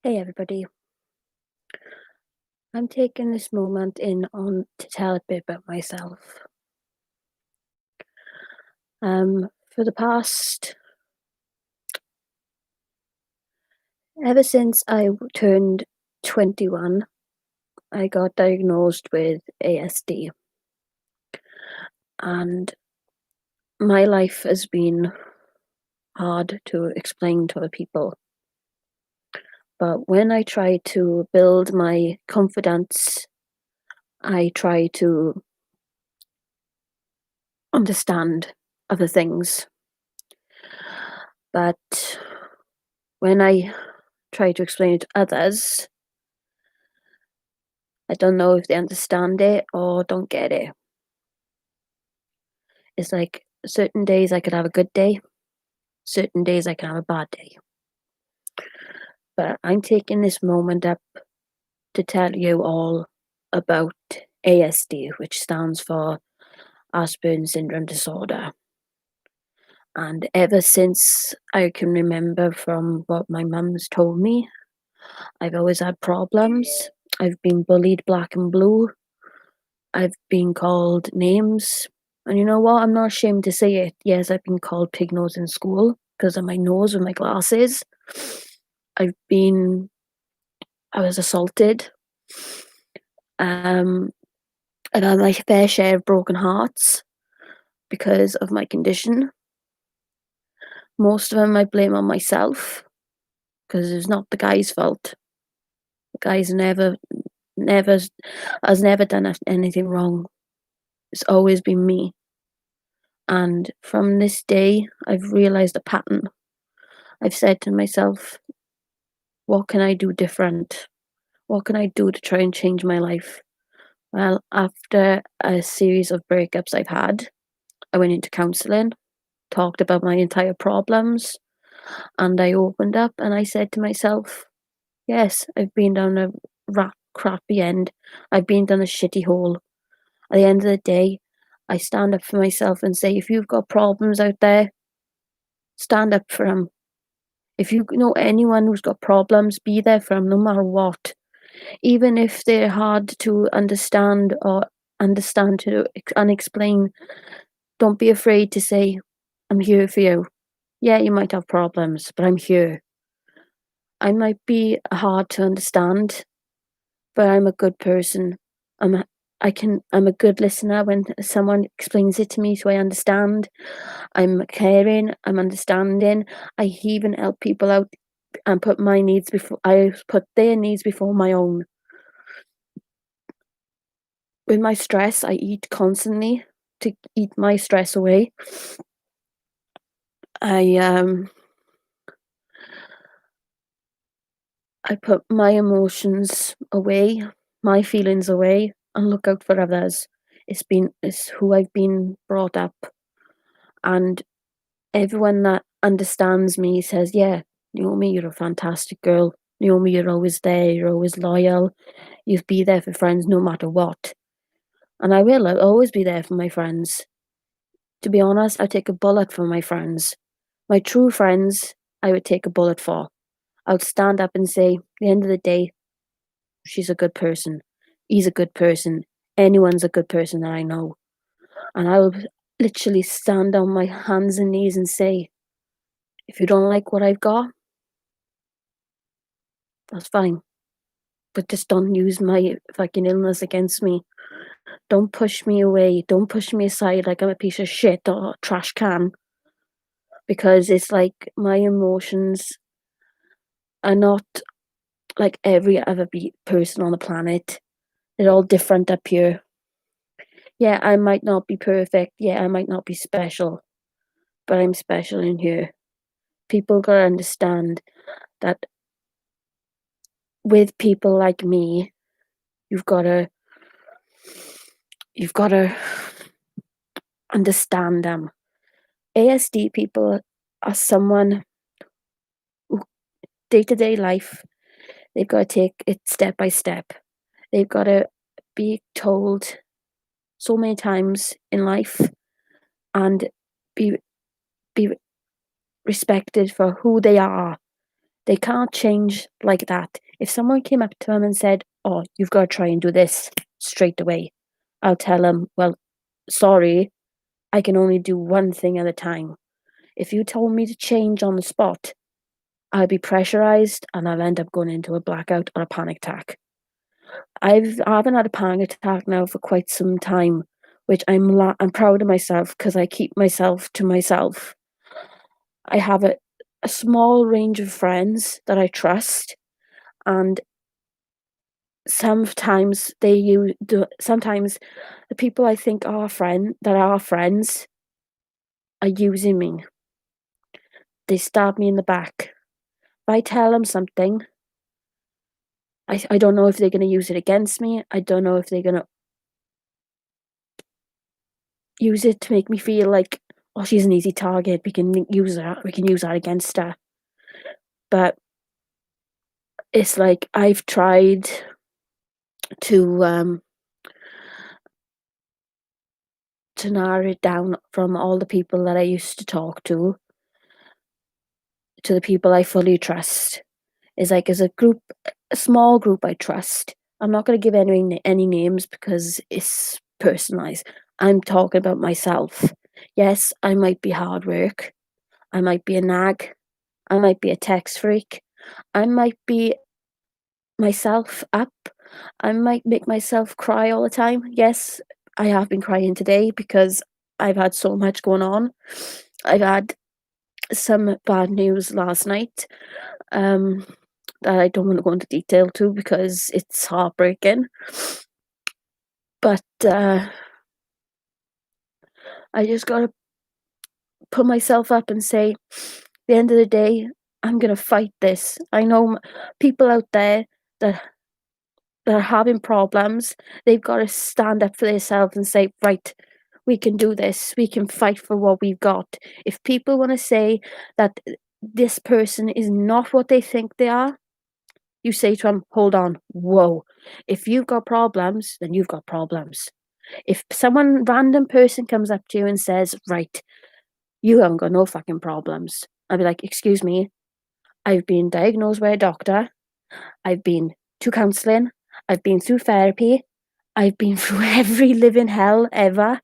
Hey everybody, I'm taking this moment in on to tell a bit about myself. For the past, ever since turned 21, I got diagnosed with ASD, and my life has been hard to explain to other people. But when I try to build my confidence, I try to understand other things. But when I try to explain it to others, I don't know if they understand it or don't get it. It's like certain days I could have a good day, certain days I can have a bad day. But I'm taking this moment up to tell you all about ASD, which stands for Asperger's Syndrome Disorder. And ever since I can remember from what my mum's told me, I've always had problems. I've been bullied black and blue. I've been called names. And you know what? I'm not ashamed to say it. Yes, I've been called pig nose in school because of my nose with my glasses. I've been, I was assaulted. Um, I've had my fair share of broken hearts because of my condition. Most of them I blame on myself because it's not the guy's fault. The guy's never, has never done anything wrong. It's always been me. And from this day, I've realized a pattern. I've said to myself, what can I do different? What can I do to try and change my life? Well, after a series of breakups I've had, I went into counselling, talked about my entire problems, and I opened up and I said to myself, yes, I've been down a crappy end. I've been down a shitty hole. At the end of the day, I stand up for myself and say, if you've got problems out there, stand up for them. If you know anyone who's got problems, be there for them no matter what. Even if they're hard to understand or understand to and explain, don't be afraid to say, I'm here for you. Yeah, you might have problems, but I'm here. I might be hard to understand, but I'm a good person. I'm a, I'm a good listener when someone explains it to me so I understand. I'm caring, I'm understanding. I even help people out and put my needs before I put their needs before my own. With my stress, I eat constantly to eat my stress away. I um I put my emotions away, my feelings away, and look out for others. It's who I've been brought up, and everyone that understands me says, "Yeah, Naomi, you're a fantastic girl. Naomi, you're always there. You're always loyal. You'll be there for friends no matter what." And I will. I'll always be there for my friends. To be honest, I take a bullet for my friends. My true friends, I would take a bullet for. I would stand up and say, at the end of the day, she's a good person. He's a good person. Anyone's a good person that I know. And I will literally stand on my hands and knees and say, if you don't like what I've got, that's fine. But just don't use my fucking illness against me. Don't push me away. Don't push me aside like I'm a piece of shit or a trash can. Because it's like my emotions are not like every other person on the planet. They're all different up here. Yeah, I might not be perfect. Yeah, I might not be special, but I'm special in here. People gotta understand that with people like me, you've gotta you've gotta understand them. ASD people are someone who day to day life, they've gotta take it step by step. They've gotta be told so many times in life and be be respected for who they are. They can't change like that. If someone came up to them and said, "Oh, you've got to try and do this," straight away, I'll tell them, "Well, sorry, I can only do one thing at a time. If you told me to change on the spot, I'll be pressurized and I'll end up going into a blackout or a panic attack." I haven't had a panic attack now for quite some time, which I'm proud of myself because I keep myself to myself. I have a small range of friends that I trust, and sometimes the people I think are friends are using me. They stab me in the back. If I tell them something, I don't know if they're gonna use it against me. I don't know if they're gonna use it to make me feel like, "Oh, she's an easy target. We can use that against her." But it's like I've tried to to narrow it down from all the people that I used to talk to the people I fully trust. Is like as a small group I trust. I'm not gonna give any names because it's personalized. I'm talking about myself. Yes, I might be hard work. I might be a nag. I might be a text freak. I might be myself up. I might make myself cry all the time. Yes, I have been crying today because I've had so much going on. I've had some bad news last night, um, that I don't want to go into detail to because it's heartbreaking. But I just gotta put myself up and say, at the end of the day, I'm gonna fight this. I know people out there that are having problems. They've got to stand up for themselves and say, right, we can do this. We can fight for what we've got. If people want to say that this person is not what they think they are, you say to them, hold on, whoa. If you've got problems, then you've got problems. If someone random person comes up to you and says, right, you haven't got no fucking problems, I'd be like, excuse me, I've been diagnosed by a doctor. I've been to counselling. I've been through therapy. I've been through every living hell ever.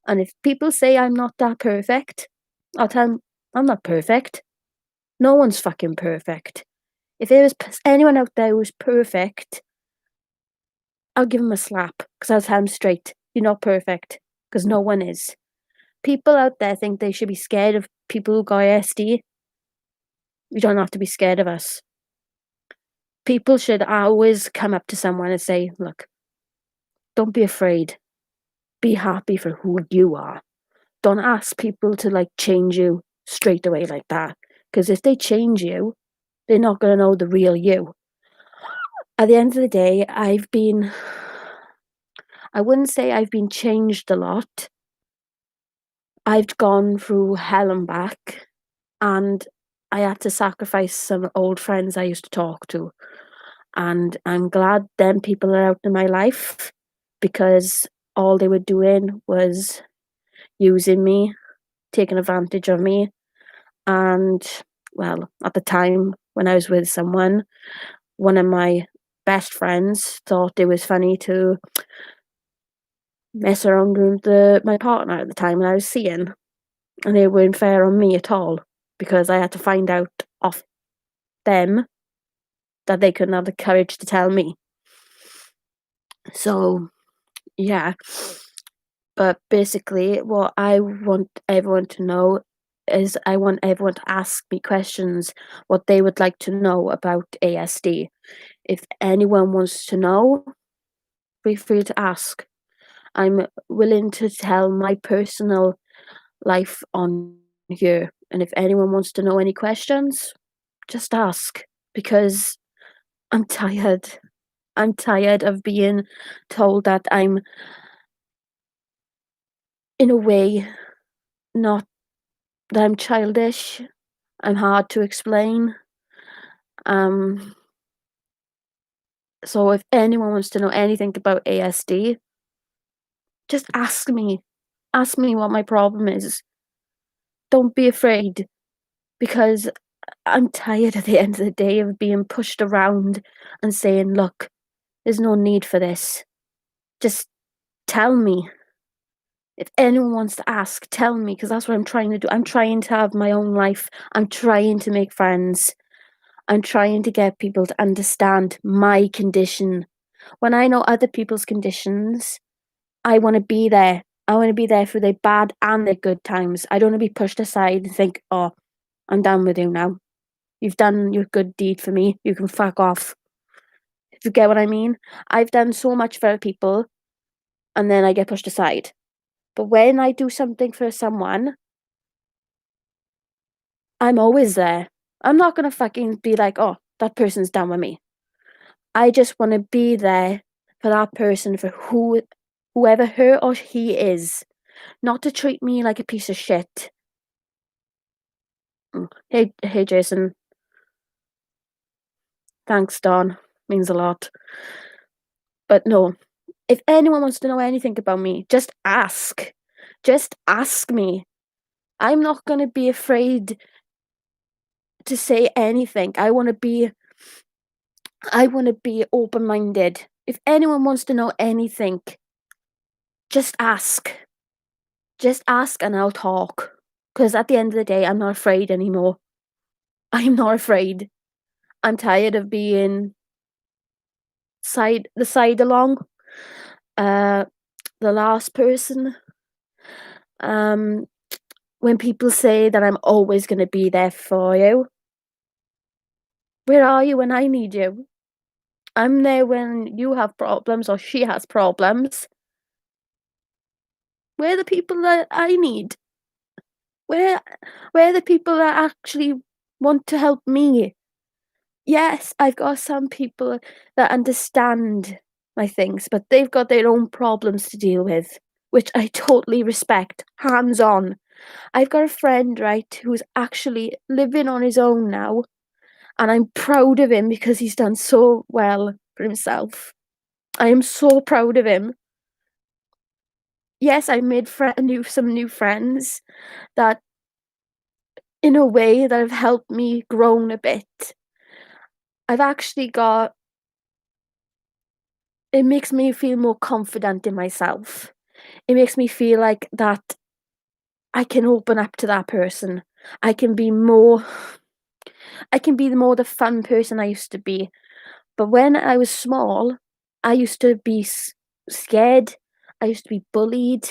And if people say I'm not that perfect, I'll tell them I'm not perfect. No one's fucking perfect. If there was anyone out there who's perfect, I'll give them a slap because I'll tell them straight, you're not perfect because no one is. People out there think they should be scared of people who got ASD. You don't have to be scared of us. People should always come up to someone and say, look, don't be afraid. Be happy for who you are. Don't ask people to like change you straight away like that. Because if they change you, they're not going to know the real you. At the end of the day, I wouldn't say I've been changed a lot. I've gone through hell and back, and I had to sacrifice some old friends I used to talk to. And I'm glad them people are out in my life because all they were doing was using me, taking advantage of me. And well, at the time when I was with someone, one of my best friends thought it was funny to mess around with my partner at the time and I was seeing, and they weren't fair on me at all because I had to find out off them that they couldn't have the courage to tell me. So yeah, but basically, what I want everyone to know is I want everyone to ask me questions, what they would like to know about ASD. If anyone wants to know, feel free to ask. I'm willing to tell my personal life on here. And if anyone wants to know any questions, just ask because I'm tired. I'm tired of being told that I'm, in a way, not that I'm childish. I'm hard to explain. Um, so if anyone wants to know anything about ASD, just ask me. Ask me what my problem is. Don't be afraid because I'm tired at the end of the day of being pushed around and saying, "Look, there's no need for this. Just tell me. If anyone wants to ask, tell me, because that's what I'm trying to do. I'm trying to have my own life. I'm trying to make friends. I'm trying to get people to understand my condition. When I know other people's conditions, I want to be there. I want to be there for their bad and their good times. I don't want to be pushed aside and think, oh, I'm done with you now. You've done your good deed for me. You can fuck off. If you get what I mean? I've done so much for people and then I get pushed aside. But when I do something for someone, I'm always there. I'm not gonna fucking be like, "Oh, that person's done with me." I just wanna be there for that person for whoever her or he is, not to treat me like a piece of shit. Hey, Jason. Thanks, Don. Means a lot. But no, if anyone wants to know anything about me, just ask. Just ask me. I'm not gonna be afraid to say anything. I wanna be open-minded. If anyone wants to know anything, just ask. Just ask and I'll talk. Because at the end of the day, I'm not afraid anymore. I'm not afraid. I'm tired of being side along. Uh, the last person. Um, when people say that I'm always gonna be there for you, where are you when I need you? I'm there when you have problems or she has problems. Where are the people that I need? Where where are the people that actually want to help me? Yes, I've got some people that understand my things, but they've got their own problems to deal with, which I totally respect, hands on. I've got a friend, right, who's actually living on his own now, and I'm proud of him because he's done so well for himself. I am so proud of him. Yes, I made some new friends that in a way that have helped me grown a bit. I've actually got it makes me feel more confident in myself. It makes me feel like that I can open up to that person. I can be more I can be the fun person I used to be. But when I was small, I used to be scared. I used to be bullied.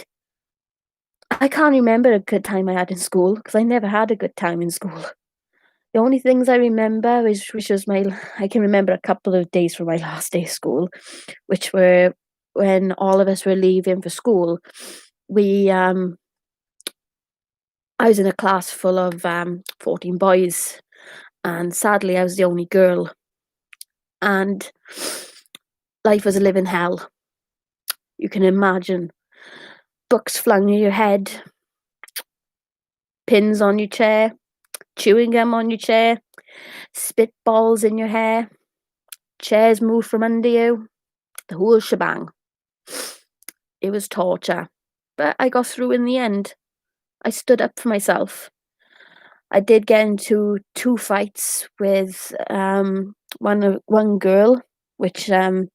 I can't remember a good time I had in school because I never had a good time in school. The only things I remember is which was my I can remember a couple of days from my last day of school, which were when all of us were leaving for school. We I was in a class full of 14 boys, and sadly I was the only girl, and life was a living hell. You can imagine books flung at your head, pins on your chair, chewing gum on your chair, spitballs in your hair, chairs moved from under you, the whole shebang. It was torture, but I got through in the end. I stood up for myself. I did get into 2 fights with, one girl, which, I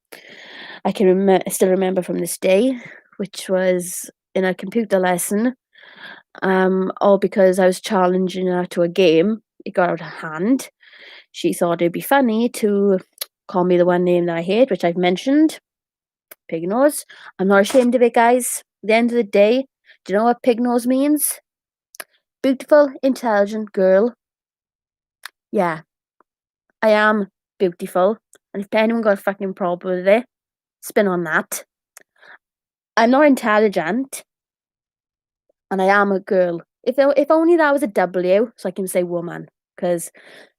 still remember from this day, which was in a computer lesson, all because I was challenging her to a game. It got out of hand. She thought it'd be funny to call me the one name that I hate, which I've mentioned, pig nose. I'm not ashamed of it, guys. At the end of the day, do you know what pig nose means? Beautiful, intelligent girl. Yeah, I am beautiful. And if anyone got a fucking problem with it, spin on that. I'm not intelligent, and I am a girl. If only that was a W, so I can say woman, because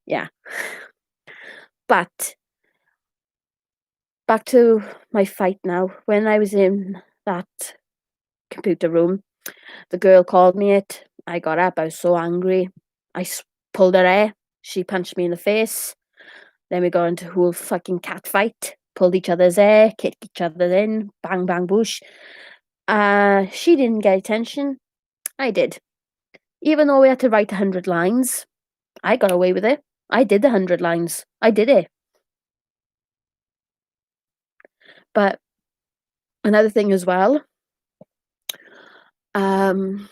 yeah. But back to my fight now. When I was in that computer room, the girl called me it. I got up. I was so angry. Pulled her hair. She punched me in the face. Then we got into a whole fucking cat fight. Pulled each other's hair, kicked each other in, bang bang boosh. She didn't get attention. I did. Even though we had to write 100 lines, I got away with it. I did the 100 lines. I did it. But another thing as well, um,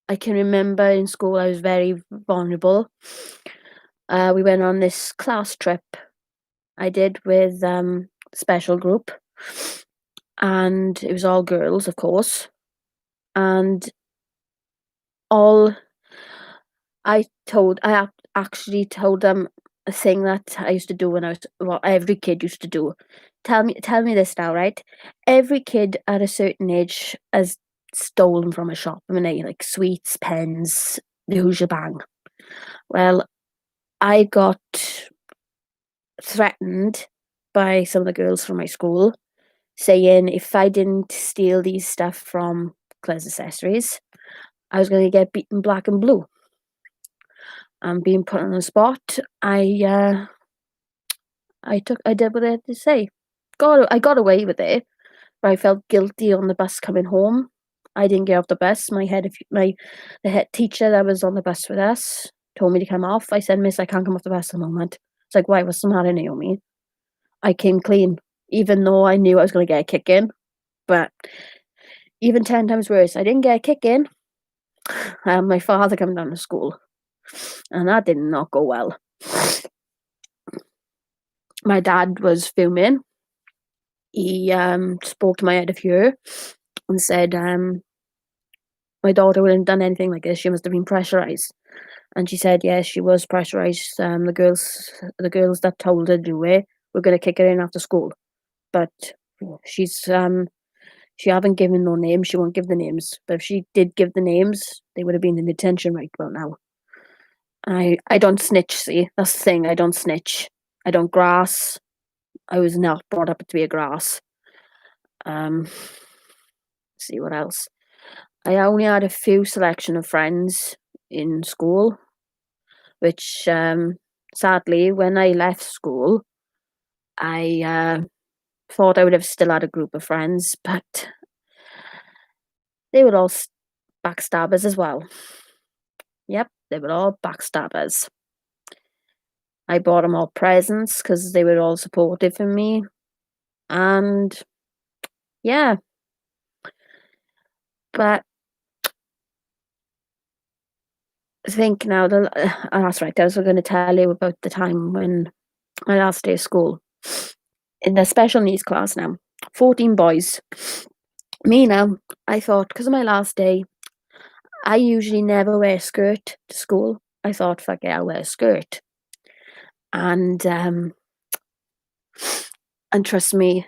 I can remember in school I was very vulnerable. We went on this class trip I did with special group, and it was all girls, of course. And all actually told them a thing that I used to do when I was well, every kid used to do. Tell me this now, right? Every kid at a certain age has stolen from a shop, I mean, like sweets, pens, the whole shebang. Well, I got threatened by some of the girls from my school saying if I didn't steal these stuff from Claire's Accessories, I was going to get beaten black and blue. And being put on the spot, I did what I had to say. I got away with it, but I felt guilty on the bus coming home. I didn't get off the bus. The head teacher that was on the bus with us told me to come off. I said, "Miss, I can't come off the bus at the moment." It's like, "Why? What's the matter, Naomi?" I came clean, even though I knew I was going to get a kick in. But even 10 times worse, I didn't get a kick in. My father came down to school, and that did not go well. My dad was fuming. He spoke to my head of year and said, my daughter wouldn't have done anything like this. She must have been pressurized. And she said, yes, she was pressurized. The girls that told her to do it were going to kick her in after school. But she haven't given no names. She won't give the names. But if she did give the names, they would have been in detention right about now. I don't snitch, see? That's the thing. I don't snitch. I don't grass. I was not brought up to be a grass. Um, see what else. I only had a few selection of friends in school, which sadly, when I left school, I thought I would have still had a group of friends, but they were all backstabbers as well. Yep, they were all backstabbers. I bought them all presents because they were all supportive of me, and yeah, but I think now that's right. I was going to tell you about the time when my last day of school in the special needs class. Now, 14 boys. Me now. I thought because of my last day, I usually never wear a skirt to school. I thought, fuck it, I'll wear a skirt, and trust me,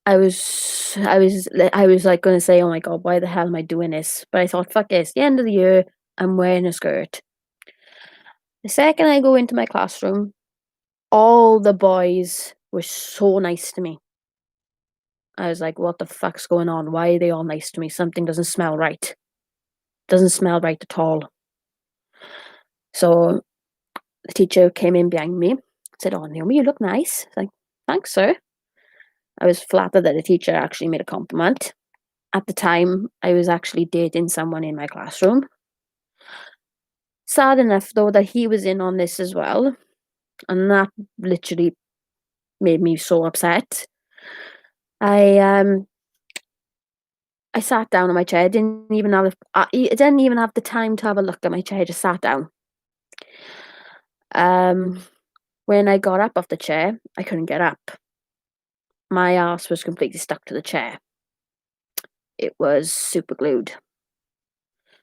I was like going to say, oh my god, why the hell am I doing this? But I thought, fuck it, it's the end of the year. I'm wearing a skirt. The second I go into my classroom, all the boys were so nice to me. I was like, what the fuck's going on? Why are they all nice to me? Something doesn't smell right. Doesn't smell right at all. So the teacher came in behind me, said, oh, Naomi, you look nice. I was like, thanks, sir. I was flattered that the teacher actually made a compliment. At the time, I was actually dating someone in my classroom. Sad enough, though, that he was in on this as well. And that literally made me so upset. I sat down on my chair. I didn't even have the time to have a look at my chair. I just sat down. When I got up off the chair, I couldn't get up. My ass was completely stuck to the chair. It was super glued.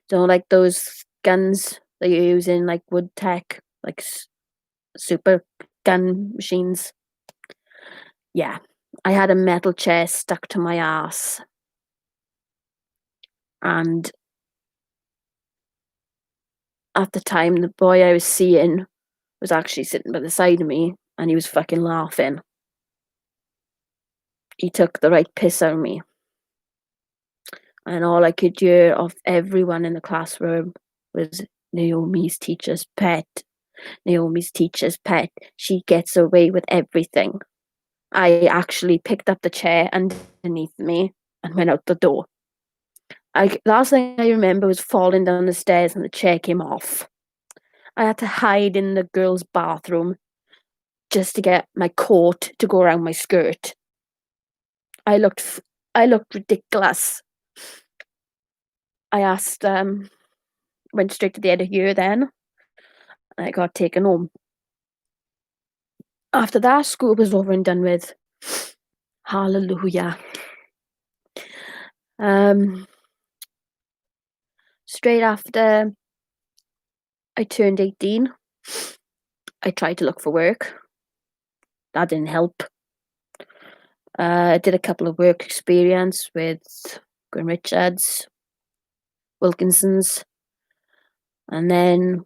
So like those guns that you use in like wood tech, like super gun machines. Yeah, I had a metal chair stuck to my ass, and at the time, the boy I was seeing was actually sitting by the side of me, and he was fucking laughing. He took the right piss out of me, and all I could hear of everyone in the classroom was Naomi's teacher's pet. Naomi's teacher's pet. She gets away with everything. I actually picked up the chair underneath me and went out the door. Last thing I remember was falling down the stairs and the chair came off. I had to hide in the girls' bathroom just to get my coat to go around my skirt. I looked f I looked ridiculous. I asked, went straight to the end of year then, and I got taken home. After that, school was over and done with. Hallelujah. Um, Straight after I turned 18, I tried to look for work. That didn't help. I did a couple of work experience with Graham Richards, Wilkinsons, and then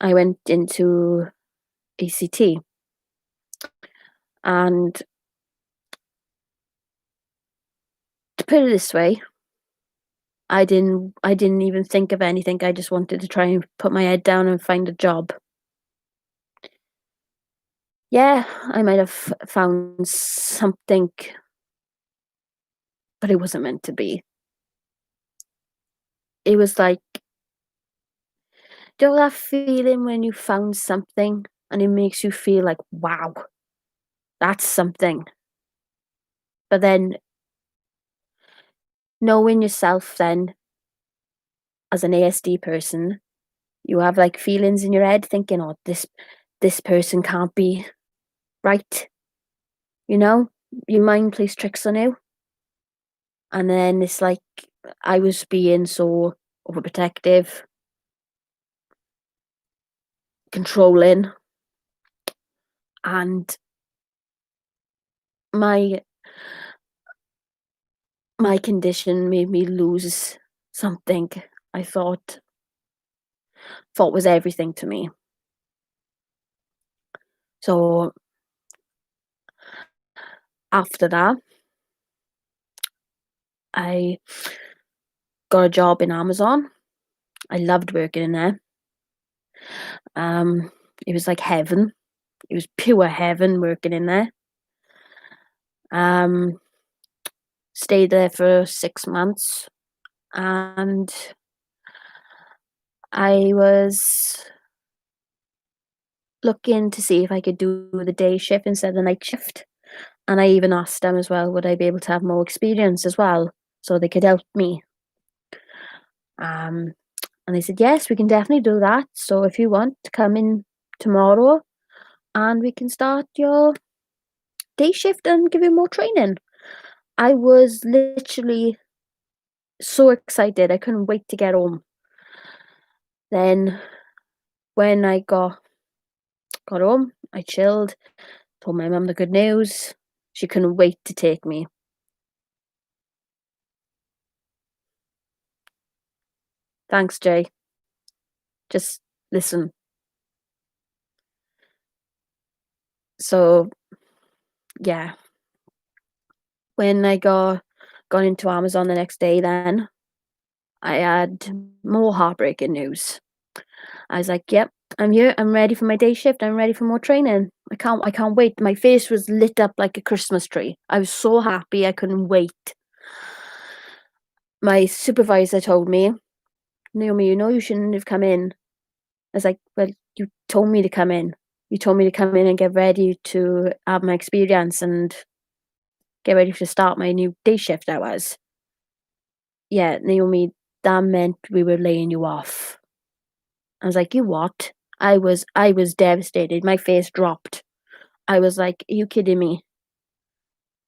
I went into ACT. And to put it this way, I didn't even think of anything. I just wanted to try and put my head down and find a job. Yeah, I might have found something, but it wasn't meant to be. It was like, do you know that feeling when you found something and it makes you feel like, wow, that's something. But then knowing yourself then as an ASD person, you have like feelings in your head thinking, oh, this person can't be right. You know? Your mind plays tricks on you. And then it's like I was being so overprotective, controlling, and my my condition made me lose something I thought was everything to me. So after that, I got a job in Amazon. I loved working in there. Um, it was like heaven. It was pure heaven working in there. Um, Stayed there for 6 months, and I was looking to see if I could do the day shift instead of the night shift. And I even asked them as well, would I be able to have more experience as well so they could help me? Um, and they said, yes, we can definitely do that. So if you want to come in tomorrow and we can start your day shift and give you more training. I was literally so excited. I couldn't wait to get home. Then when I got home, I chilled, told my mum the good news. She couldn't wait to take me. Thanks, Jay. Just listen. So yeah, when I got into Amazon the next day, then I had more heartbreaking news. I was like, "Yep, I'm here. I'm ready for my day shift. I'm ready for more training. I can't wait." My face was lit up like a Christmas tree. I was so happy. I couldn't wait. My supervisor told me, "Naomi, you know you shouldn't have come in." I was like, "Well, you told me to come in. You told me to come in and get ready to have my experience and get ready to start my new day shift hours." Yeah, Naomi, that meant we were laying you off. I was like, "You what?" I was devastated. My face dropped. I was like, "Are you kidding me?"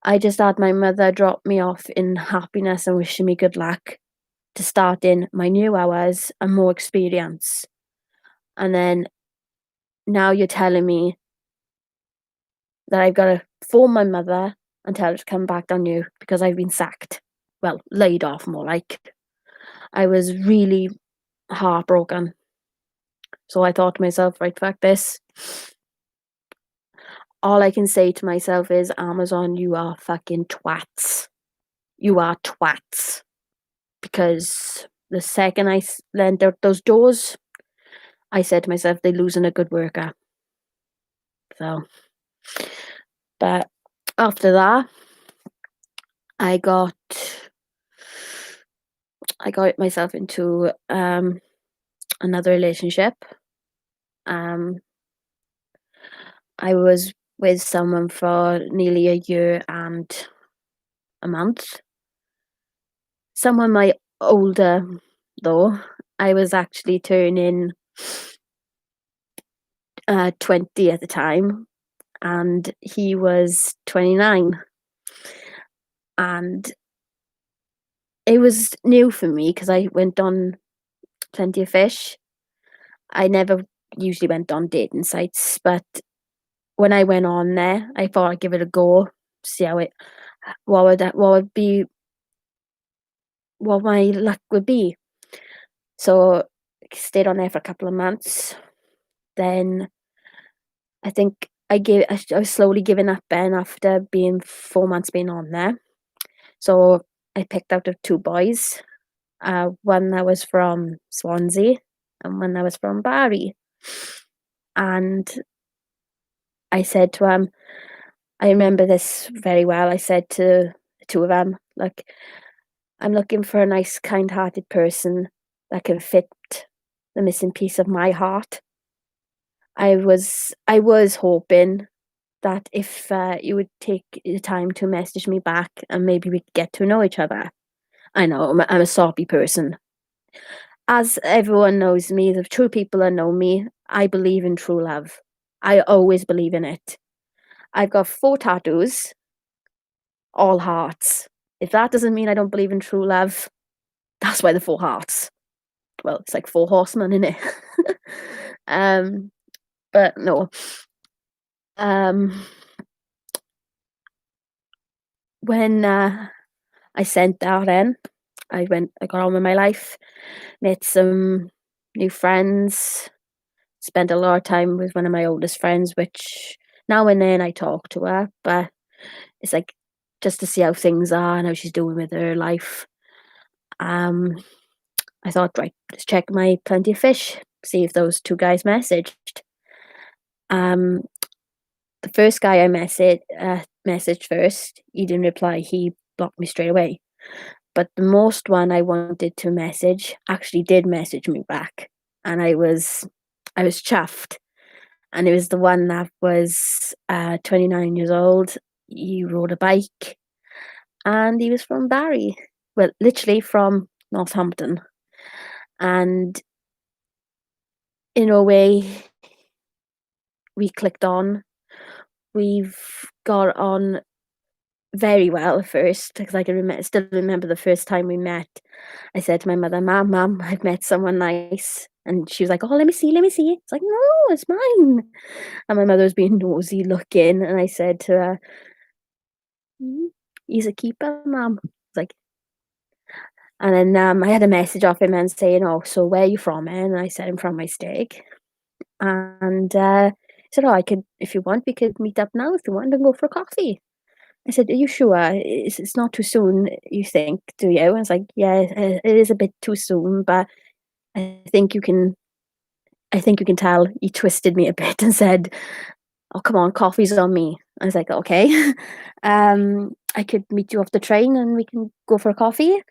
I just had my mother drop me off in happiness and wishing me good luck to start in my new hours and more experience. And then now you're telling me that I've got to phone my mother and tell her to come back on you because I've been sacked. Well, laid off more like. I was really heartbroken. So I thought to myself, right, fuck this. All I can say to myself is, Amazon, you are fucking twats. You are twats. Because the second I leaned out those doors, I said to myself, they're losing a good worker. So, but after that, I got I got myself into another relationship, Um, I was with someone for nearly a year and a month. Someone my older though. I was actually turning 20 at the time, and he was 29. And it was new for me because I went on Plenty of Fish. I never usually went on dating sites, but when I went on there, I thought I'd give it a go, see how it what my luck would be. So stayed on there for a couple of months. Then I think I was slowly giving up then after being 4 months being on there. So I picked out of two boys, one that was from Swansea and one that was from Barry. And I said to him, I remember this very well. I said to the two of them, like, I'm looking for a nice, kind-hearted person that can fit the missing piece of my heart. I was hoping that if you would take the time to message me back and maybe we could get to know each other. I know I'm a soppy person. As everyone knows me, the true people that know me, I believe in true love. I always believe in it. I've got four tattoos, all hearts. If that doesn't mean I don't believe in true love, that's why the four hearts. Well, it's like four horsemen in it. um, but no. Um, when I sent that in, I got on with my life, met some new friends, spent a lot of time with one of my oldest friends, which now and then I talk to her, but it's like just to see how things are and how she's doing with her life. Um, I thought, right, let's check my Plenty of Fish, see if those two guys messaged. Um, the first guy I messaged first, he didn't reply. He blocked me straight away. But the most one I wanted to message actually did message me back, and I was chuffed. And it was the one that was 29 years old. He rode a bike, and he was from Barry. Well, literally from Northampton. And in a way, we clicked on. We've got on very well at first because I can still remember the first time we met. I said to my mother, Mum, I've met someone nice." And she was like, "Oh, let me see, let me see." It's like, "No, it's mine." And my mother was being nosy looking, and I said to her, "Mm, he's a keeper, Mum." It's like, and then I had a message off him and saying, "Oh, so where are you from?" And I said, "I'm from my stag." And he said, "Oh, I could, if you want, we could meet up now if you want and go for a coffee." I said, "Are you sure? It's not too soon, you think, do you?" I was like, "Yeah, it is a bit too soon, but I think you can I think you can tell." He twisted me a bit and said, "Oh, come on, coffee's on me." I was like, "Okay." I could meet you off the train and we can go for a coffee.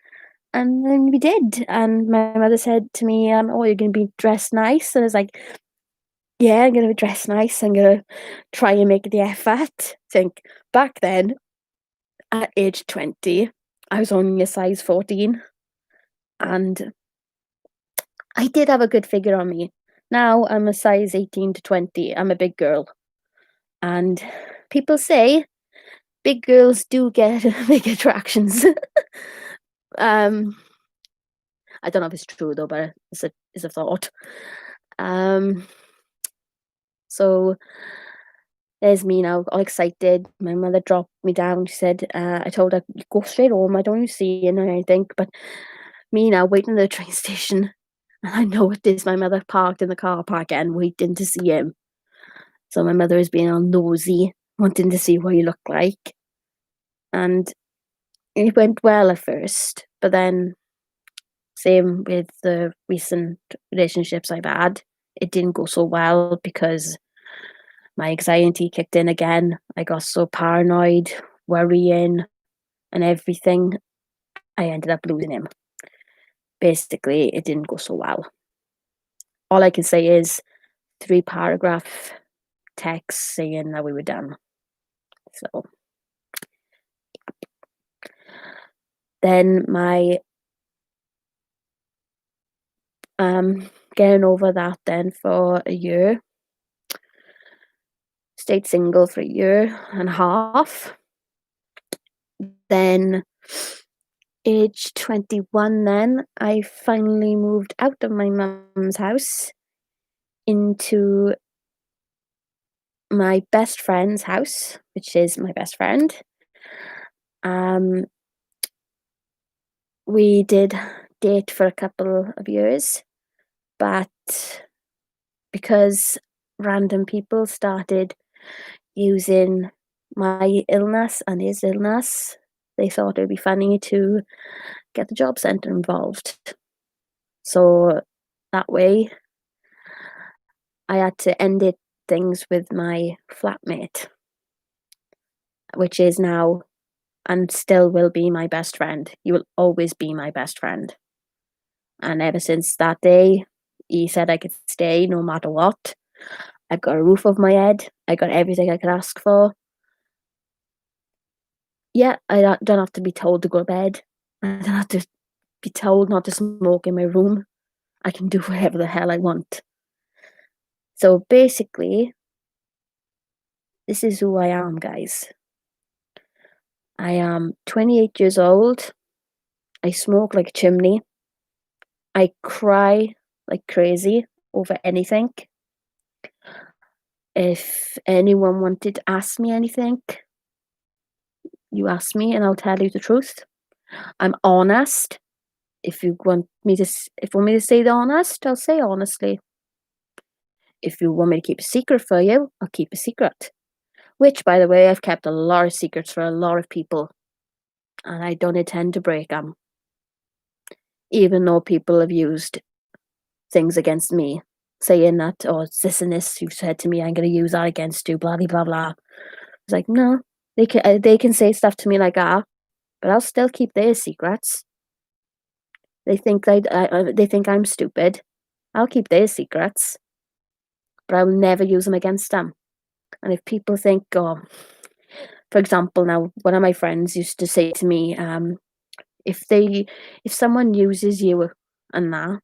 And then we did. And my mother said to me, "Oh, you're gonna be dressed nice." And I was like, "Yeah, I'm gonna be dressed nice. I'm gonna try and make the effort." Think back then, at age 20, I was only a size 14, and I did have a good figure on me. Now I'm a size 18 to 20. I'm a big girl, and people say big girls do get big attractions. um, I don't know if it's true though, but it's a thought. Um, so there's me now, all excited. My mother dropped me down. She said, I told her, "You go straight home. I don't want to see you," and anything. But me now waiting at the train station, and I know it is my mother parked in the car park and waiting to see him. So my mother is being all nosy, wanting to see what he looked like. And it went well at first, but then same with the recent relationships I've had. It didn't go so well because my anxiety kicked in again. I got so paranoid, worrying, and everything. I ended up losing him. Basically, it didn't go so well. All I can say is 3-paragraph text saying that we were done. So then my getting over that then for a year. Stayed single for a year and a half. Then age 21 then, I finally moved out of my mum's house into my best friend's house, which is my best friend. Um, we did date for a couple of years, but because random people started using my illness and his illness, they thought it would be funny to get the job centre involved. So that way, I had to end it things with my flatmate, which is now and still will be my best friend. He will always be my best friend. And ever since that day, he said I could stay no matter what. I got a roof over my head. I got everything I could ask for. Yeah, I don't have to be told to go to bed. I don't have to be told not to smoke in my room. I can do whatever the hell I want. So basically, this is who I am, guys. I am 28 years old. I smoke like a chimney. I cry like crazy over anything. If anyone wanted to ask me anything, you ask me and I'll tell you the truth. I'm honest. If you want me to, if you want me to say the honest, I'll say honestly. If you want me to keep a secret for you, I'll keep a secret. Which, by the way, I've kept a lot of secrets for a lot of people, and I don't intend to break them. Even though people have used things against me, saying that, oh, it's this and this you said to me, I'm going to use that against you, blah, blah, blah, blah. It's like, no, they can say stuff to me like that, but I'll still keep their secrets. They think they think I'm stupid. I'll keep their secrets, but I will never use them against them. And if people think, oh, for example, now one of my friends used to say to me, if someone uses you and that,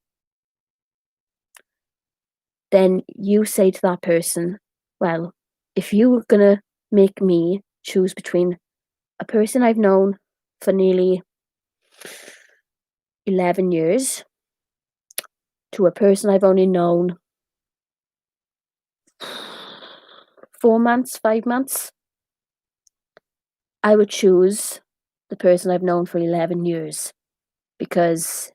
then you say to that person, well, if you were gonna make me choose between a person I've known for nearly 11 years to a person I've only known 4 months, 5 months, I would choose the person I've known for 11 years because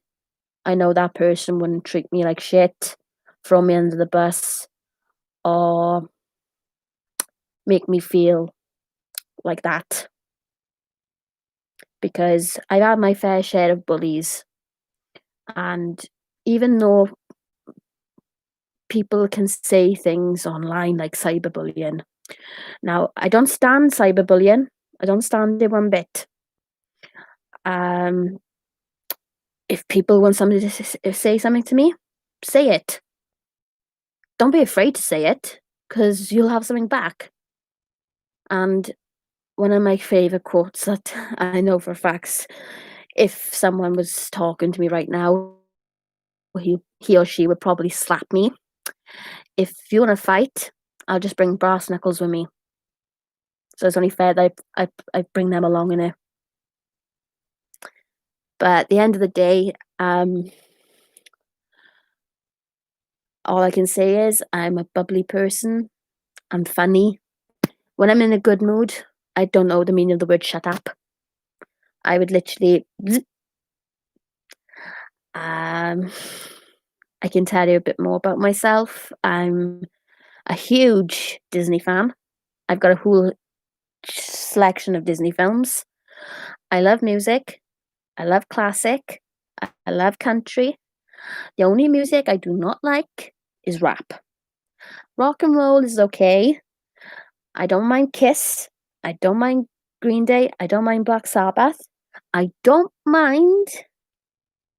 I know that person wouldn't treat me like shit, throw me under the bus, or make me feel like that. Because I've had my fair share of bullies, and even though people can say things online like cyberbullying, now I don't stand cyberbullying. I don't stand it one bit. If people want somebody to say something to me, say it. Don't be afraid to say it, because you'll have something back. And one of my favourite quotes that I know for facts, if someone was talking to me right now, he or she would probably slap me. If you want to fight, I'll just bring brass knuckles with me. So it's only fair that I bring them along in it. But at the end of the day, all I can say is I'm a bubbly person. I'm funny. When I'm in a good mood, I don't know the meaning of the word shut up. I would literally I can tell you a bit more about myself. I'm a huge Disney fan. I've got a whole selection of Disney films. I love music. I love classic. I love country. The only music I do not like is rap. Rock and roll is okay. I don't mind Kiss. I don't mind Green Day. I don't mind Black Sabbath. I don't mind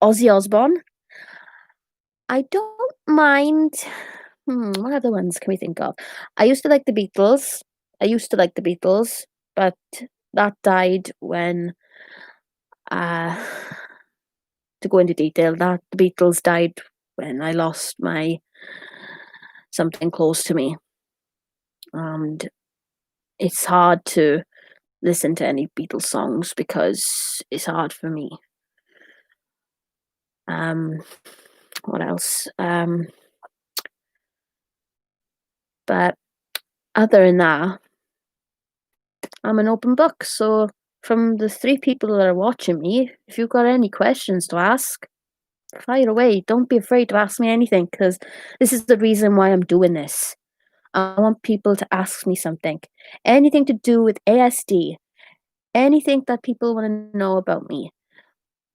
Ozzy Osbourne. I don't mind What other ones can we think of? I used to like the Beatles. I used to like the Beatles, but that died when, uh, to go into detail, that the Beatles died when I lost my something close to me, and it's hard to listen to any Beatles songs because it's hard for me. Um, what else? But other than that, I'm an open book. So from the three people that are watching me, if you've got any questions to ask, fire away. Don't be afraid to ask me anything because this is the reason why I'm doing this. I want people to ask me something. Anything to do with ASD, anything that people want to know about me.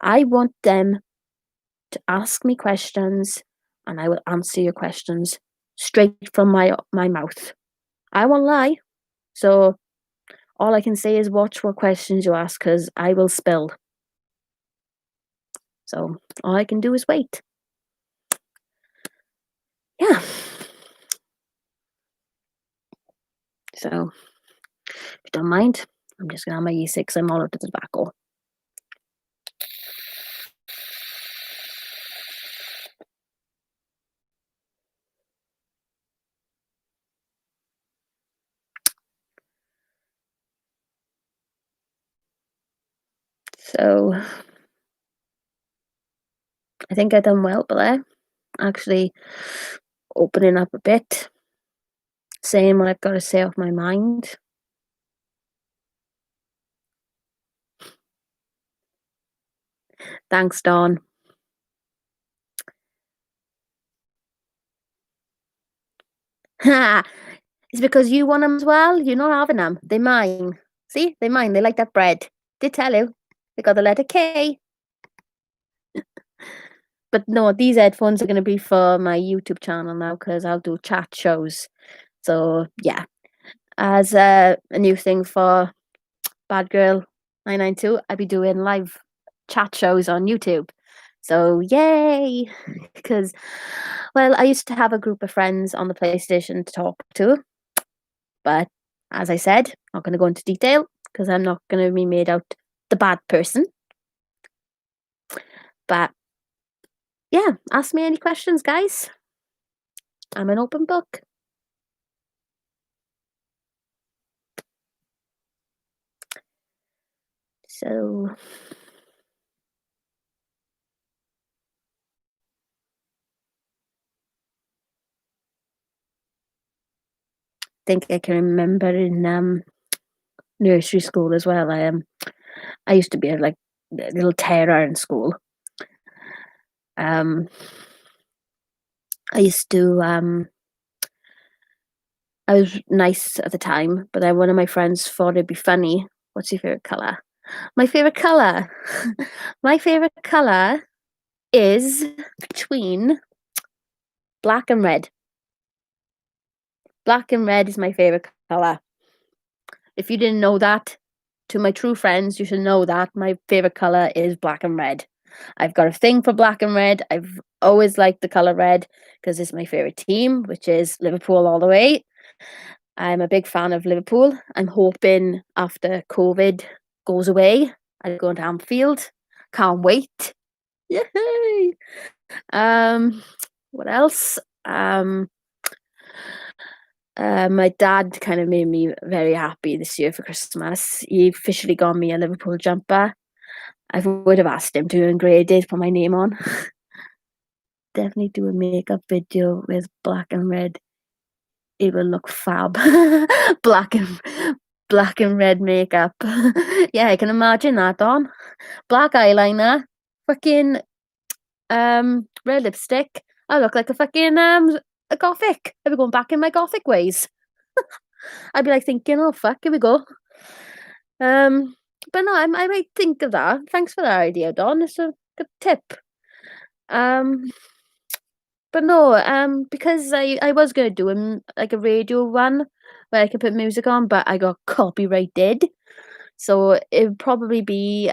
I want them to ask me questions and I will answer your questions straight from my mouth. I won't lie. So all I can say is watch what questions you ask because I will spill. So all I can do is wait. Yeah. So if you don't mind, I'm just gonna have my E6. I'm all out of tobacco. So I think I've done well, but actually opening up a bit, saying what I've got to say off my mind. Thanks, Dawn. Ha! It's because you want them as well. You're not having them. They're mine. See? They're mine. They like that bread. Did tell you. They got the letter K. But no, these headphones are going to be for my YouTube channel now because I'll do chat shows. So yeah, as a new thing for Bad Girl 992, I'll be doing live chat shows on YouTube. So yay! Because, well, I used to have a group of friends on the PlayStation to talk to, but as I said, not going to go into detail because I'm not going to be made out the bad person. But yeah, ask me any questions, guys. I'm an open book. So think I can remember in nursery school as well. I used to be a little terror in school. I used to I was nice at the time, but then one of my friends thought it'd be funny. What's your favorite color? My favorite color. My favorite color is between black and red. Black and red is my favorite color. If you didn't know that, to my true friends, you should know that my favorite color is black and red. I've got a thing for black and red. I've always liked the color red because it's my favorite team, which is Liverpool all the way. I'm a big fan of Liverpool. I'm hoping after COVID goes away, I'll go into Anfield. Can't wait. Yay! Um, what else? My dad kind of made me very happy this year for Christmas. He officially got me a Liverpool jumper. I would have asked him to engrave it, put my name on. Definitely do a makeup video with black and red. It will look fab. black and black and red makeup. Yeah, I can imagine that on. Black eyeliner, fucking red lipstick. I look like a fucking a gothic. I'll be going back in my gothic ways. I'd be like thinking, oh fuck, here we go. Um, but no, I might think of that. Thanks for that idea, Don. It's a good tip. Um, but no, because I was gonna do like a radio one where I could put music on, but I got copyrighted. So it would probably be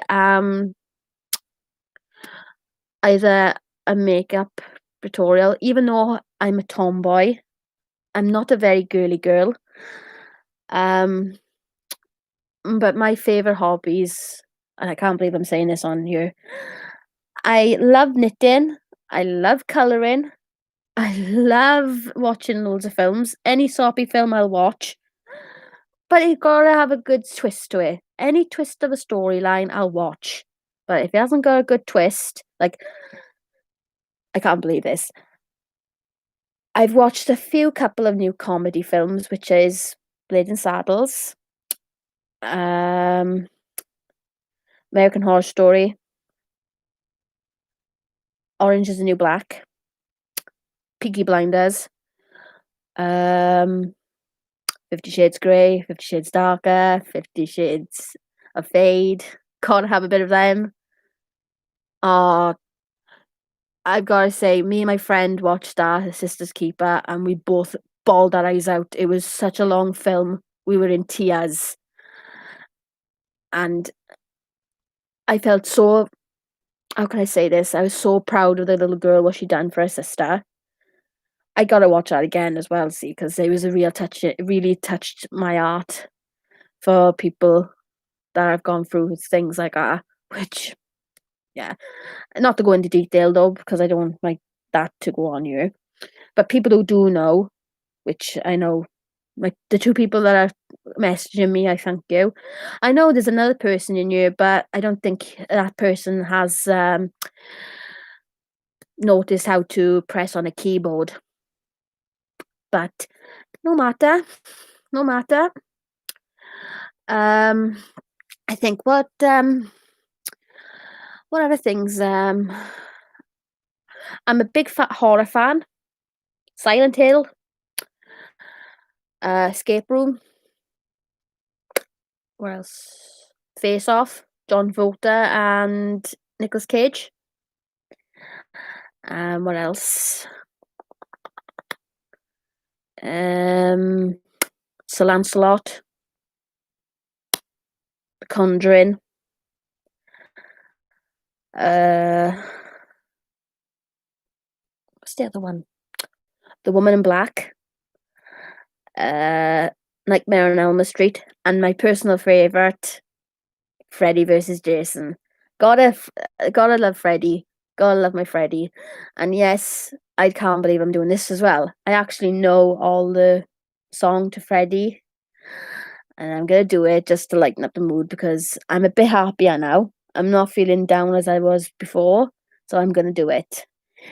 either a makeup tutorial, even though I'm a tomboy, I'm not a very girly girl. Um, but my favorite hobbies, and I can't believe I'm saying this on here. I love knitting. I love coloring. I love watching loads of films. Any soppy film I'll watch, but it gotta have a good twist to it. Any twist of a storyline I'll watch. But if it hasn't got a good twist, like I can't believe this. I've watched a few couple of new comedy films, which is Blade Saddles, um, American Horror Story, Orange is the New Black, Peaky Blinders, um, 50 Shades Grey, 50 Shades Darker, 50 Shades of Fade. Gotta have a bit of them. Oh, I've gotta say, me and my friend watched that, her Sister's Keeper, and we both bawled our eyes out. It was such a long film. We were in tears, and I felt so, how can I say this? I was so proud of the little girl, what she done for her sister. I gotta watch that again as well, see, because it was a real touch. It really touched my heart for people that have gone through things like that. Which, yeah, not to go into detail though, because I don't like that to go on here. But people who do know, which I know, like the two people that are messaging me, I thank you. I know there's another person in here, but I don't think that person has noticed how to press on a keyboard. But no matter, no matter. Um, I think what other things? I'm a big fat horror fan. Silent Hill, Escape Room. What else? Face Off, John Volta and Nicolas Cage. What else? Um, Sir Lancelot, The Conjuring. Uh, what's the other one? The Woman in Black. Uh, Nightmare on Elm Street, and my personal favorite, Freddy versus Jason. Gotta love Freddy. Gotta love my Freddy. And yes, I can't believe I'm doing this as well. I actually know all the song to Freddy, and I'm gonna do it just to lighten up the mood because I'm a bit happier now. I'm not feeling down as I was before, so I'm gonna do it.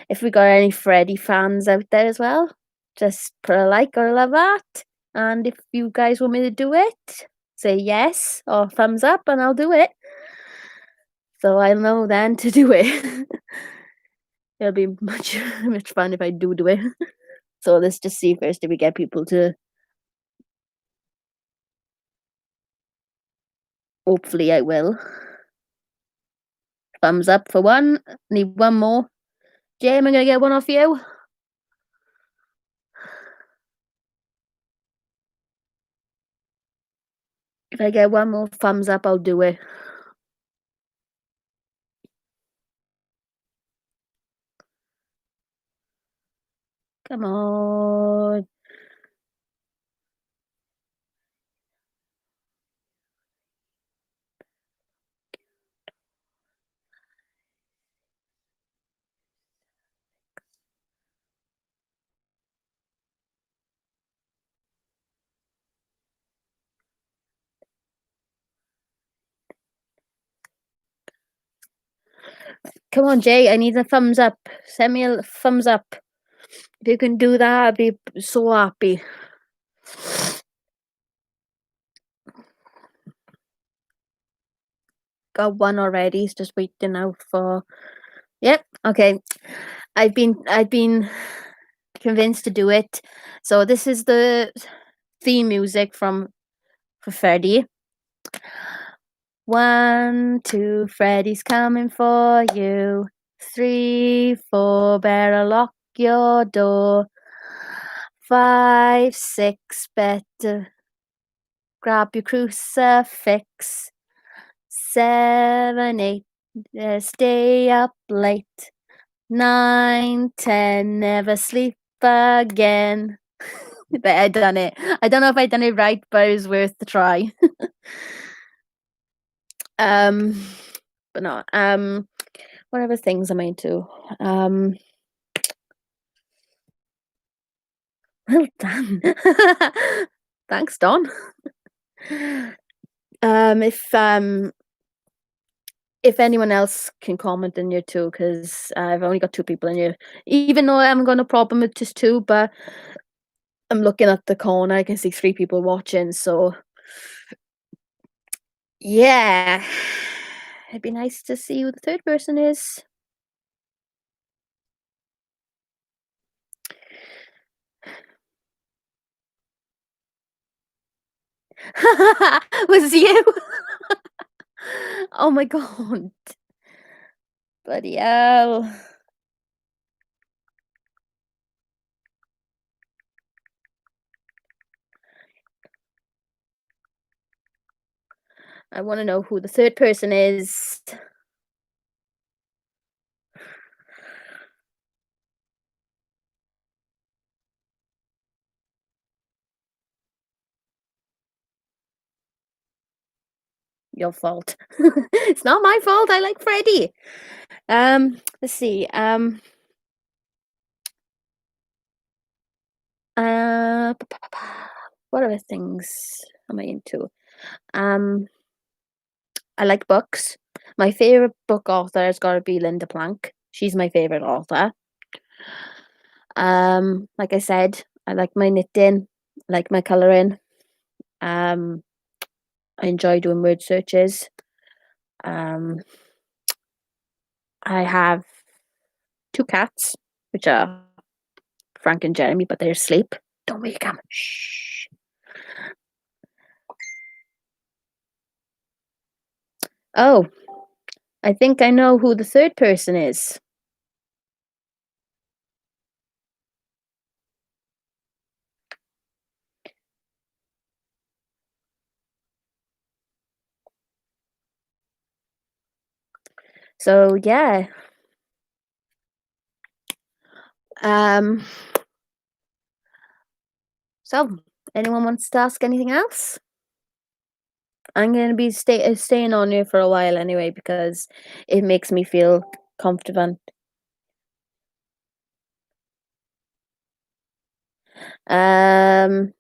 If we got any Freddy fans out there as well, just put a like or a love at. And if you guys want me to do it, say yes or thumbs up and I'll do it. So I'll know then to do it. It'll be much much fun if I do it. So let's just see first if we get people to. Hopefully I will. Thumbs up for one. Need one more. Jam, I'm gonna get one off you. If I get one more thumbs up, I'll do it. Come on. Come on, Jay. I need a thumbs up. Send me a thumbs up. If you can do that, I'd be so happy. Got one already. It's just waiting now for. Yep. Okay. I've been convinced to do it. So this is the theme music from for Freddy. 1, 2, Freddy's coming for you. 3, 4, better lock your door. 5, 6, better grab your crucifix. 7, 8, stay up late. 9, 10, never sleep again. But I done it. I don't know if I done it right, but it was worth the try. Um, but no, what other things am I into? Um, well done. Thanks, Don. If anyone else can comment in here too, because I've only got two people in here. Even though I haven't got a problem with just two, but I'm looking at the corner, I can see three people watching, so yeah. It'd be nice to see who the third person is. Was you? Oh my god. Bloody hell. I wanna know who the third person is. Your fault. It's not my fault, I like Freddie. Let's see, what other things am I into? Um, I like books. My favorite book author has gotta be Linda Plank. She's my favorite author. Like I said, I like my knitting, I like my colouring. Um, I enjoy doing word searches. Um, I have two cats, which are Frank and Jeremy, but they're asleep. Don't wake them. Shh. Oh, I think I know who the third person is. So yeah. Um, so anyone wants to ask anything else? I'm gonna be staying on here for a while anyway because it makes me feel comfortable. Um,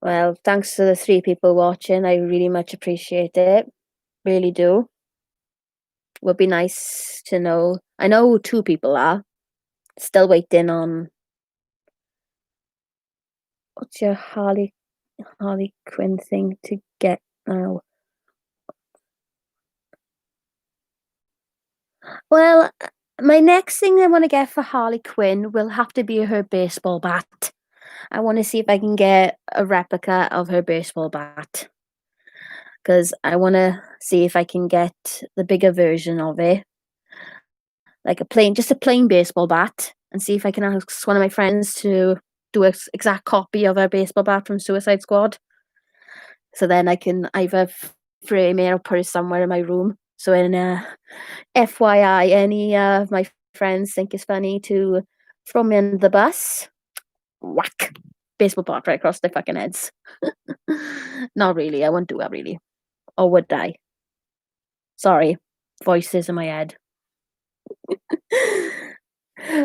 well, thanks to the three people watching. I really much appreciate it. Really do. Would be nice to know. I know who two people are. Still waiting on what's your Harley Quinn thing to get now. Well, my next thing I want to get for Harley Quinn will have to be her baseball bat. I want to see if I can get a replica of her baseball bat because I want to see if I can get the bigger version of it, like just a plain baseball bat, and see if I can ask one of my friends to do an exact copy of her baseball bat from Suicide Squad. So then I can either frame it or put it somewhere in my room. So in FYI, any of my friends think it's funny to throw me in the bus, whack, baseball bat right across their fucking heads. Not really, I wouldn't do that really. Or would I? Sorry, voices in my head.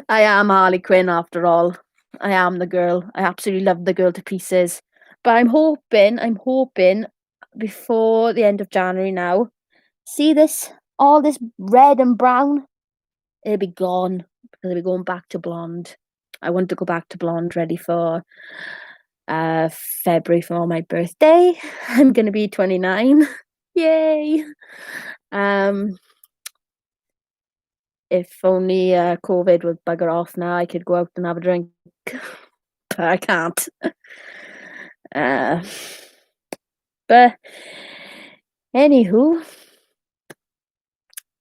I am Harley Quinn after all. I am the girl. I absolutely love the girl to pieces. But I'm hoping before the end of January now, see this, all this red and brown, it'll be gone because I'll be going back to blonde. I want to go back to blonde ready for February for my birthday. I'm gonna be 29. Yay. Um if only COVID would bugger off now, I could go out and have a drink. But I can't. Uh but anywho,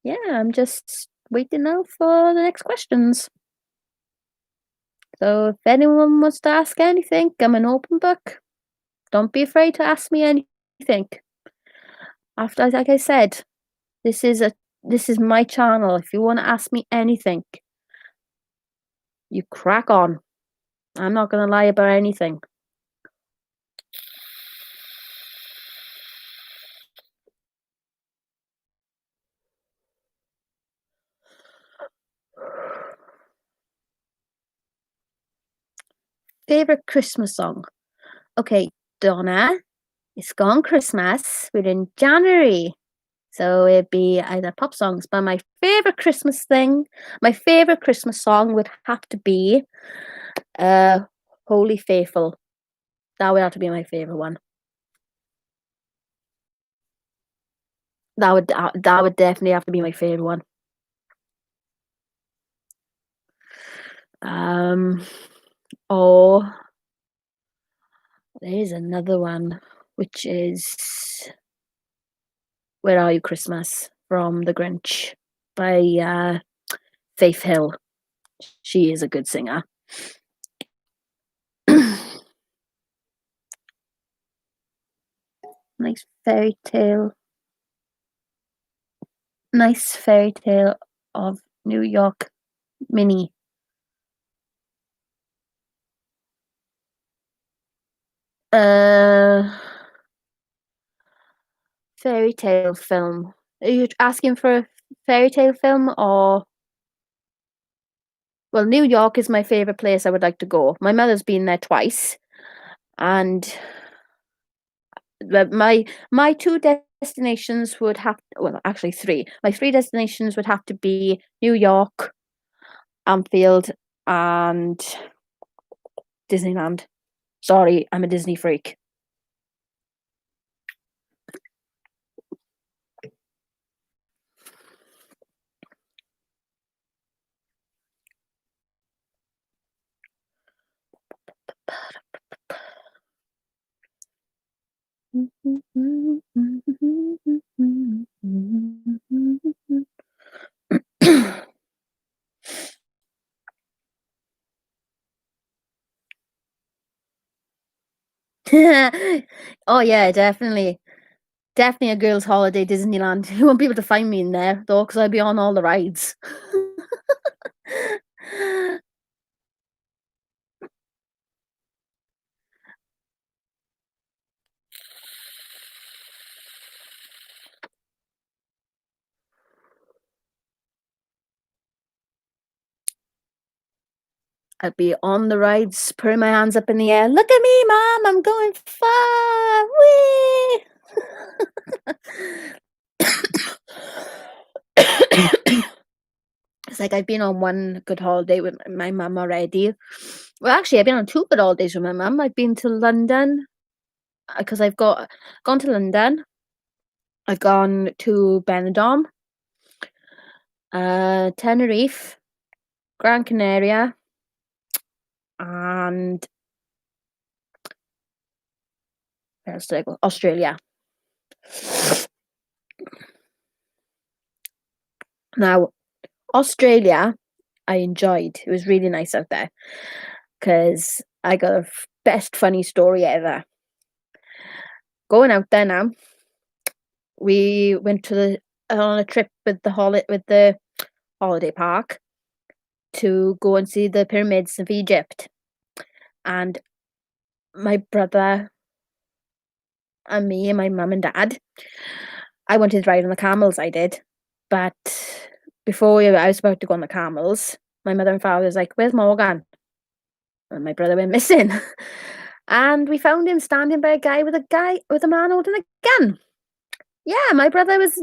yeah, I'm just waiting now for the next questions. So if anyone wants to ask anything, I'm an open book. Don't be afraid to ask me anything. After, like I said, this is a This is my channel. If you wanna ask me anything, you crack on. I'm not gonna lie about anything. Favorite Christmas song? Okay, Donna, it's gone Christmas. We're in January. So it'd be either pop songs, but my favorite Christmas song would have to be uh Holy Faithful. That would have to be my favorite one. That would definitely have to be my favorite one. Um or there's another one which is Where Are You Christmas from The Grinch by Faith Hill. She is a good singer. Nice fairy tale. Nice fairy tale of New York Minnie. Uh, Fairy tale film. Are you asking for a fairy tale film or well, New York is my favorite place I would like to go. My mother's been there twice, and my two destinations would have well, actually three. My three destinations would have to be New York, Anfield, and Disneyland. Sorry, I'm a Disney freak. Oh yeah, definitely. Definitely a girls' holiday, Disneyland. You won't be able to find me in there though, because I'd be on all the rides. I'd be on the rides, putting my hands up in the air. Look at me, mom! I'm going far. Whee! It's like I've been on one good holiday with my mum already. Well, actually, I've been on two good holidays with my mum. I've been to London because I've gone to London. I've gone to Benidorm, Tenerife, Gran Canaria, and where else did I go? Australia. Now, Australia, I enjoyed. It was really nice out there because I got a best funny story ever. Going out there now, we went on a trip with the holiday park to go and see the pyramids of Egypt. And my brother and me and my mum and dad, I wanted to ride on the camels. I did, but I was about to go on the camels, my mother and father was like, "Where's Morgan?" And my brother went missing. And we found him standing by a man holding a gun. Yeah, my brother was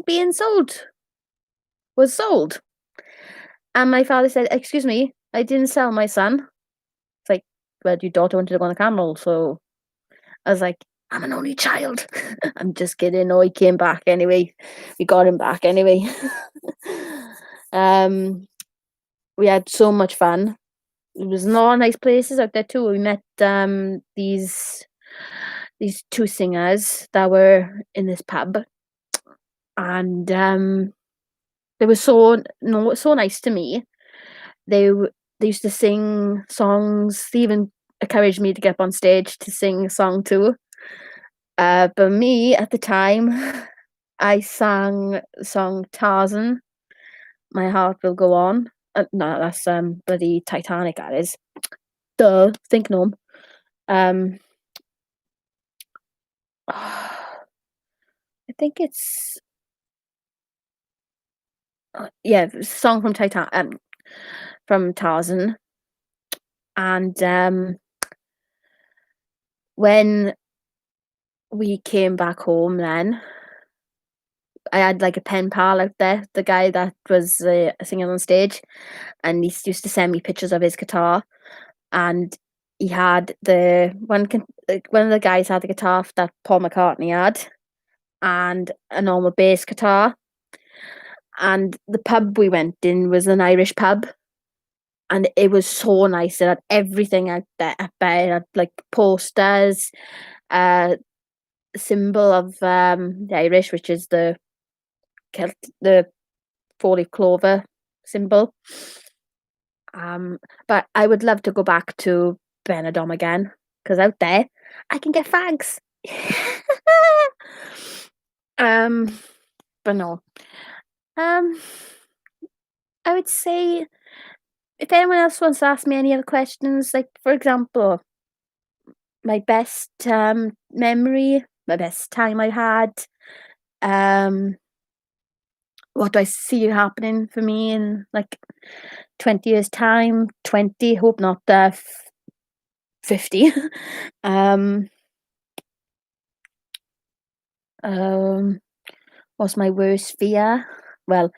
sold. And my father said, "Excuse me, I didn't sell my son." It's like, "Well, your daughter wanted to go on the camel, so." I was like, "I'm an only child." I'm just kidding. No, he came back anyway. We got him back anyway. um, we had so much fun. It was a lot of nice places out there too. We met these two singers that were in this pub, and they were so nice to me. They used to sing songs. They even encouraged me to get up on stage to sing a song too. But me at the time, I sang the song Tarzan My Heart Will Go On. No, that's, bloody Titanic, that is. Duh, think no. Um, I think it's yeah, song from from Tarzan, and, when we came back home then, I had, like, a pen pal out there, the guy that was, singing on stage, and he used to send me pictures of his guitar, and he had one of the guys had the guitar that Paul McCartney had, and a normal bass guitar, and the pub we went in was an Irish pub, and it was so nice. It had everything out there. It had like posters, uh, symbol of the Irish, which is Celt, the 4-leaf clover symbol. Um, but I would love to go back to Benidorm again because out there I can get fags. um, but no. Um, I would say if anyone else wants to ask me any other questions, like for example, my best memory, my best time I had, um, what do I see happening for me in like 20 years' time? 20, hope not 50. um, um, what's my worst fear? Well,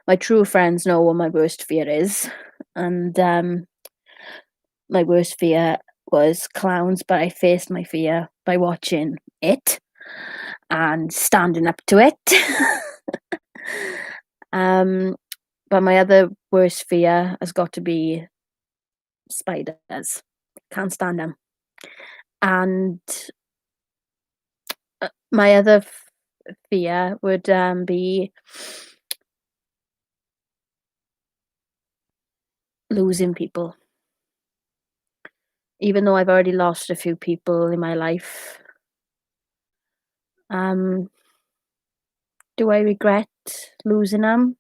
my true friends know what my worst fear is, and my worst fear was clowns, but I faced my fear by watching it and standing up to it. um, but my other worst fear has got to be spiders. Can't stand them. And my other fear would be losing people. Even though I've already lost a few people in my life, um, do I regret losing them?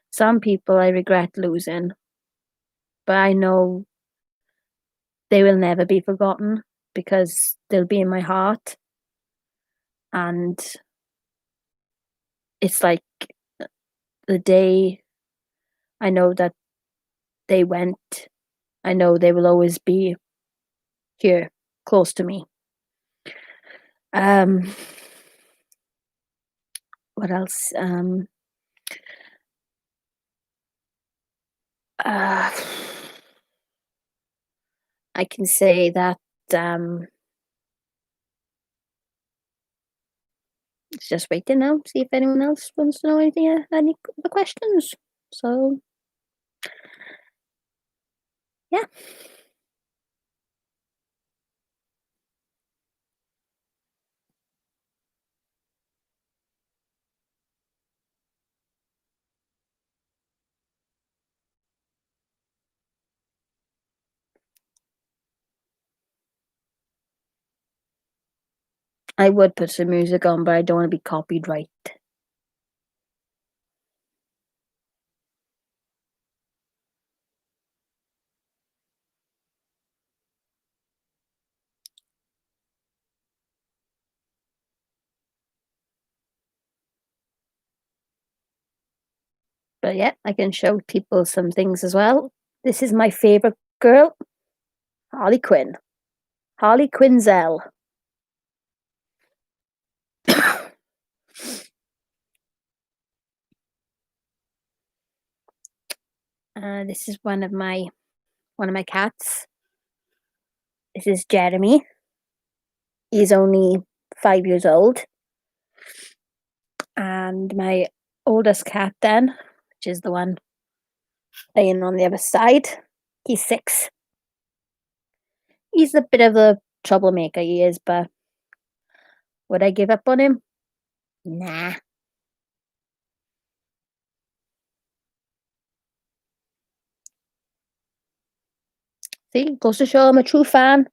Some people I regret losing, but I know they will never be forgotten because they'll be in my heart. And it's like the day I know that they went, I know they will always be here, close to me. Um, what else? Uh, I can say that um, it's just waiting now, see if anyone else wants to know anything, any other questions. So, yeah. I would put some music on, but I don't want to be copied right. But yeah, I can show people some things as well. This is my favorite girl, Harley Quinn. Harley Quinzel. This is one of my cats. This is Jeremy. He's only 5 years old. And my oldest cat then, which is the one laying on the other side, he's 6. He's a bit of a troublemaker, he is, but would I give up on him? Nah. See, goes to show I'm a true fan.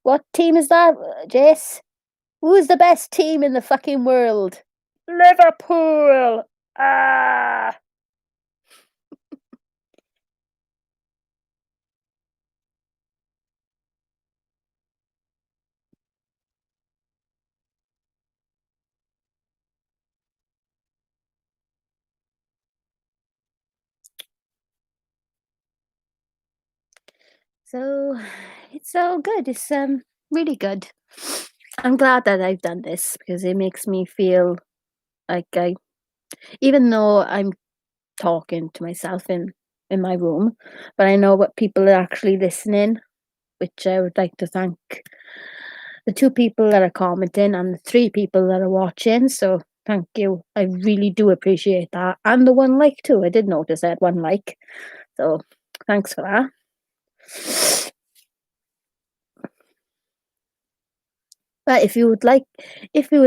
What team is that, Jace? Who's the best team in the fucking world? Liverpool! Ah! So it's all good. It's really good. I'm glad that I've done this because it makes me feel like I, even though I'm talking to myself in my room, but I know what people are actually listening, which I would like to thank the two people that are commenting and the three people that are watching. So thank you. I really do appreciate that. And the one like too. I did notice I had one like. So thanks for that. But if you would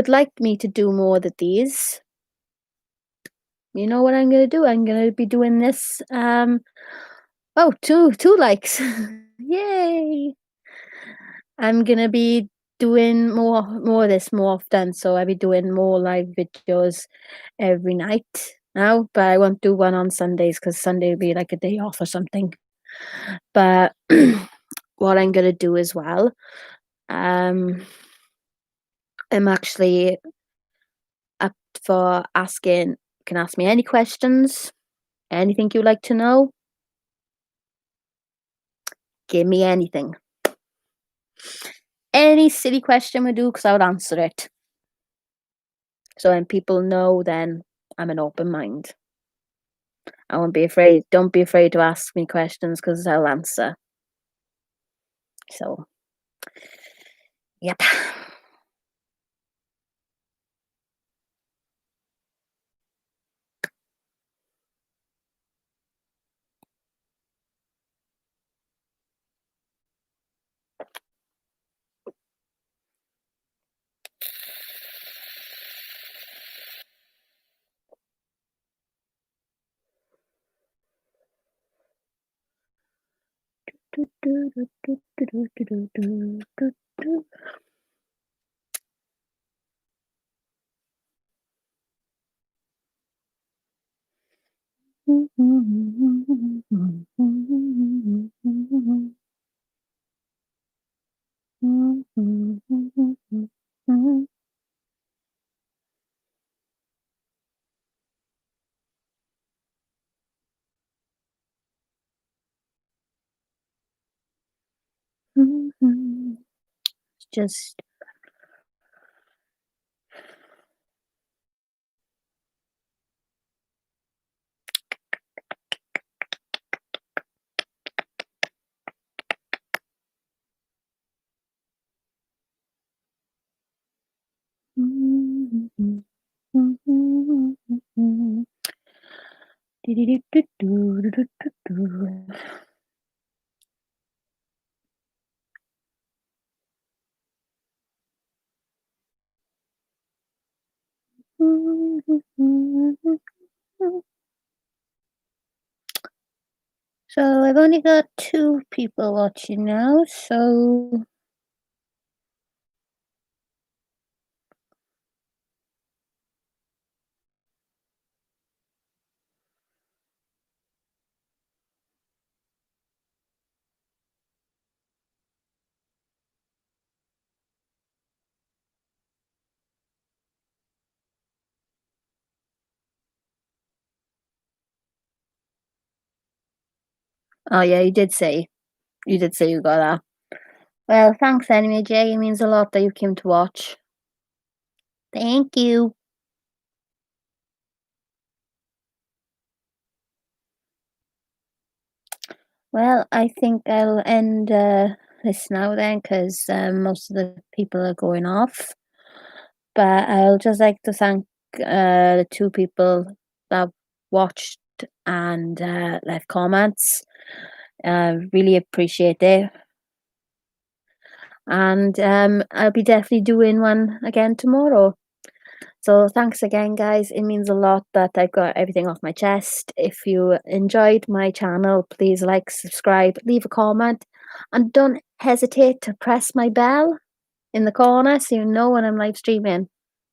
like me to do more of these, you know what I'm gonna do? I'm gonna be doing this. Oh, two likes. Yay! I'm gonna be doing more of this more often, so I'll be doing more live videos every night now, but I won't do one on Sundays because Sunday will be like a day off or something. But what I'm gonna do as well, um, I'm actually up for asking. You can ask me any questions, anything you like to know. Give me anything. Any silly question we do, because I would answer it. So when people know, then I'm an open mind. I won't be afraid. Don't be afraid to ask me questions because I'll answer. So, yep. Just so I've only got two people watching now, so oh yeah, you did say you got that. Well, thanks anyway, Jay. It means a lot that you came to watch. Thank you. Well, I think I'll end this now then, because most of the people are going off. But I'll just like to thank the two people that watched and left comments. Really appreciate it. And I'll be definitely doing one again tomorrow. So thanks again, guys. It means a lot that I've got everything off my chest. If you enjoyed my channel, please like, subscribe, leave a comment, and don't hesitate to press my bell in the corner so you know when I'm live streaming.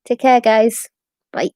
Take care, guys. Bye.